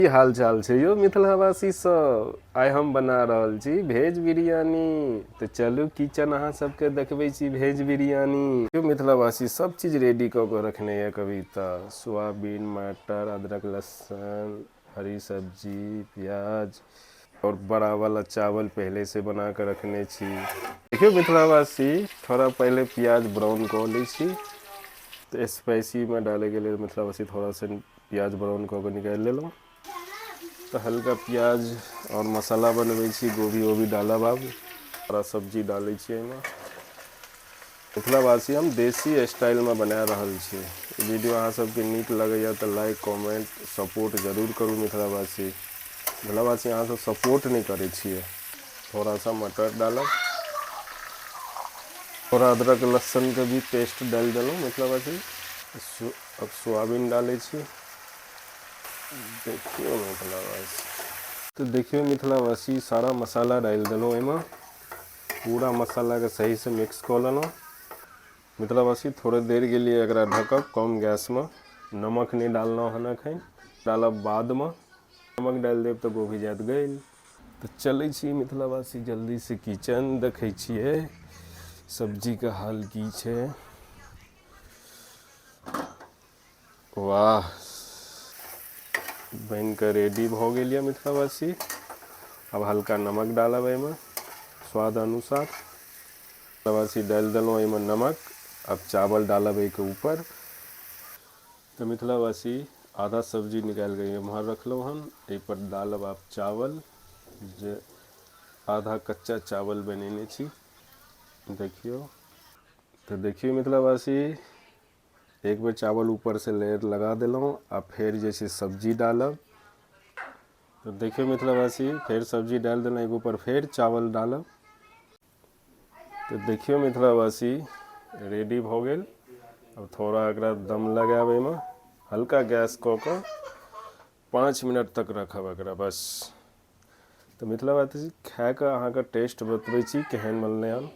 की हाल चाल छै यो मिथिलावासी सब। आइ हम बना रहल छी भेज बिरियानी। तो चलू किचन अहाँ सबके देखबै छी भेज बिरियानी। यो मिथिलावासी सब चीज रेडी कऽ के रखने है। कविता सोयाबीन मटर अदरक लहसुन हरी सब्जी प्याज और बड़ा वाला चावल पहले से बना के रखने छी। देखियो मिथिलावासी थोड़ा पहले प्याज ब्राउन कर लै छी। तो स्पाइसी में डाले के लिए मिथिलावासी थोड़ा सा प्याज ब्राउन कऽ के निकाल लेलहुँ। तो हल्का प्याज और मसाला बनबै छी। गोभी वोभी डालब आब थोड़ा सब्जी डालै छियै एहिमे। मिथिलावासी हम देसी स्टाइल में बना रहल छी। वीडियो अहाँ सबके नीक लगैया तो लाइक कमेंट सपोर्ट जरूर करू। मिथिलावासी अहाँ सब सपोर्ट नहीं करै छियै। थोड़ा सा मटर डालब थोड़ा अदरक लहसुन के भी पेस्ट डाल देलहुँ मिथिलावासी। अब सोयाबीन डालै छी। देखियो मिथिलावासी तो देखियो मिथिलावासी सारा मसाला डाल देलहुँ एहिमे। पूरा मसाला के सही से मिक्स कऽ लेलहुँ। मिथिलावासी थोड़े देर के लिए एकरा ढकब कम गैस में। नमक नहीं डालना है एखन, डालब बाद में। नमक डाल देब तो गोभी जात गल। तो चलै छी मिथिलावासी जल्दी से किचन देखै छियै सब्जी का हाल की छै। वाह बन के रेडी भ गेल यऽ मिथिलावासी। अब हल्का नमक डालब एहिमे स्वाद अनुसार। मिथिलावासी डाल देलहुँ एहिमे नमक। अब चावल डालब एहिके ऊपर। तो मिथिलावासी आधा सब्जी निकाल के एम्हर रखलहुँ हन। एहि पर डालब आप चावल जे आधा कच्चा चावल बनेने छी। देखियो तो देखियो मिथिलावासी एक बेर चावल ऊपर से लेयर लगा देलहुँ। आ फिर जैसे सब्जी डालब तो देखियो मिथिलावासी फिर सब्जी डाल देना एक ऊपर फिर चावल डालब। तो देखियो मिथिलावासी रेडी भ गेल। अब थोड़ा एकरा दम लगाब एहिमे हल्का गैस कऽ के 5 मिनट तक रखब एकरा बस। तो मिथिलावासी खा के अहाँ के टेस्ट बतबै छी केहन बनलै हन।